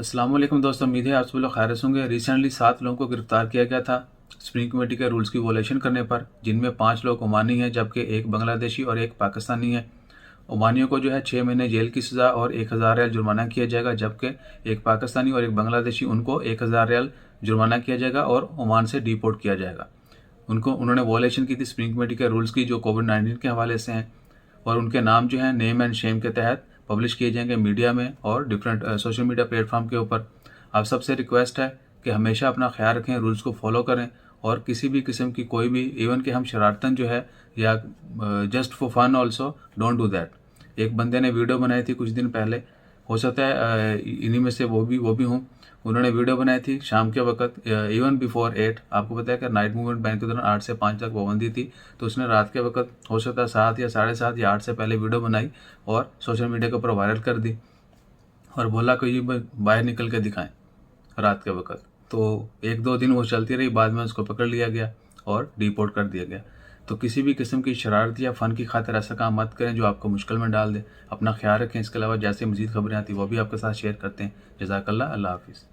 अस्सलाम वालेकुम दोस्तों, उम्मीद है आप सब लोग खैरियत होंगे। रिसेंटली 7 लोगों को गिरफ्तार किया गया था स्प्रिंग कमेटी के रूल्स की वोलेशन करने पर, जिनमें 5 लोग ओमानी हैं जबकि एक बांग्लादेशी और एक पाकिस्तानी है। ओमानियों को जो है 6 महीने जेल की सज़ा और 1000 रियाल जुर्माना किया जाएगा, जबकि एक पाकिस्तानी और एक बांग्लादेशी उनको 1000 रियाल जुर्माना किया जाएगा और ओमान से डिपोर्ट किया जाएगा। उन्होंने वॉलेशन की थी स्प्रिंग कमेटी के रूल्स की, जो कोविड-19 के हवाले से हैं, और उनके नाम जो है नेम एंड शेम के तहत पब्लिश किए जाएंगे मीडिया में और डिफरेंट सोशल मीडिया प्लेटफॉर्म के ऊपर। आप सबसे रिक्वेस्ट है कि हमेशा अपना ख्याल रखें, रूल्स को फॉलो करें, और किसी भी किस्म की कोई भी इवन कि हम शरारतन जो है या just for fun also don't do that. एक बंदे ने वीडियो बनाई थी कुछ दिन पहले, हो सकता है इन्हीं में से वो भी हूँ। उन्होंने वीडियो बनाई थी शाम के वक्त, इवन बिफोर 8। आपको पता है कि नाइट मूवमेंट बैन के दौरान 8 से 5 तक पाबंदी थी, तो उसने रात के वक्त हो सकता है 7 या 7:30 या 8 से पहले वीडियो बनाई और सोशल मीडिया के ऊपर वायरल कर दी और बोला कि ये बाहर निकल के दिखाएं रात के वक्त। तो 1-2 दिन वो चलती रही, बाद में उसको पकड़ लिया गया और डिपोर्ट कर दिया गया। तो किसी भी किस्म की शरारत या फ़न की खातिर ऐसा काम मत करें जो आपको मुश्किल में डाल दे। अपना ख्याल रखें। इसके अलावा जैसे मज़ीद खबरें आती वो भी आपके साथ शेयर करते हैं। जज़ाकल्लाह, अल्लाह हाफ़िज़।